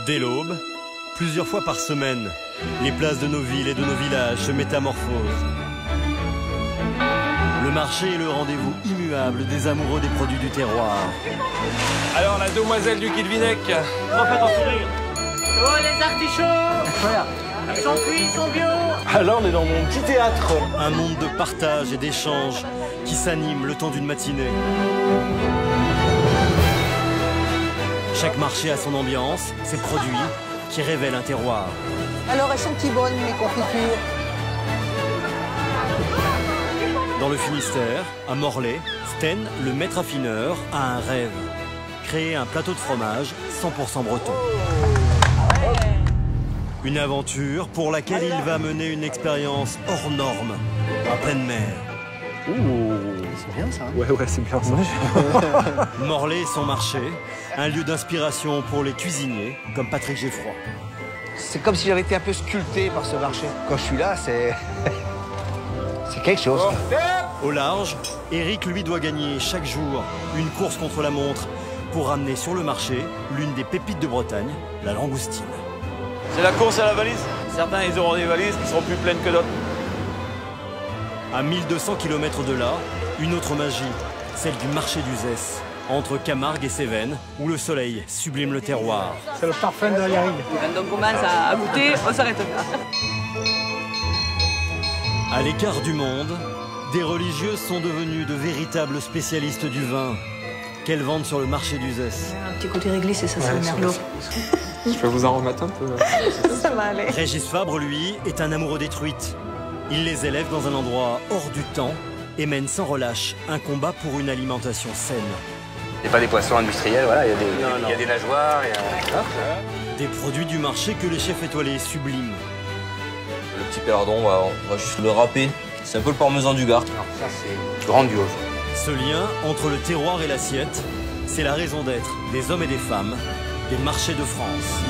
Dès l'aube, plusieurs fois par semaine, les places de nos villes et de nos villages se métamorphosent. Le marché est le rendez-vous immuable des amoureux des produits du terroir. Alors, la demoiselle du Guilvinec. Refaites en sourire. Oh, les artichauts! Ils sont cuits, ils sont bio! Alors, on est dans mon petit théâtre. Un monde de partage et d'échange qui s'anime le temps d'une matinée. Chaque marché a son ambiance, ses produits qui révèlent un terroir. Alors elles sont-ils bonnes, mes confitures? Dans le Finistère, à Morlaix, Sten, le maître affineur, a un rêve. Créer un plateau de fromage 100% breton. Une aventure pour laquelle il va mener une expérience hors norme, en pleine mer. C'est bien ça. Ouais, c'est bien ça. Morlaix et son marché, un lieu d'inspiration pour les cuisiniers comme Patrick Geffroy. C'est comme si j'avais été un peu sculpté par ce marché. Quand je suis là, c'est quelque chose. Au large, Eric lui doit gagner chaque jour une course contre la montre pour ramener sur le marché l'une des pépites de Bretagne, la langoustine. C'est la course à la valise. Certains, ils auront des valises qui seront plus pleines que d'autres. À 1200 km de là, une autre magie, celle du marché d'Uzès, entre Camargue et Cévennes, où le soleil sublime le terroir. C'est le parfum de la garrigue. Quand on commence à goûter, on s'arrête pas. À l'écart du monde, des religieuses sont devenues de véritables spécialistes du vin qu'elles vendent sur le marché d'Uzès. Un petit côté réglé, c'est ça, c'est le merlot. Je peux vous en remettre un peu. Ça va aller. Régis Fabre, lui, est un amoureux des truites. Il les élève dans un endroit hors du temps et mène sans relâche un combat pour une alimentation saine. C'est pas des poissons industriels, voilà, il y a des nageoires, Des produits du marché que les chefs étoilés subliment. Le petit pélardon, on va juste le râper. C'est un peu le parmesan du Gard. Alors ça, c'est grandiose. Ce lien entre le terroir et l'assiette, c'est la raison d'être des hommes et des femmes des marchés de France.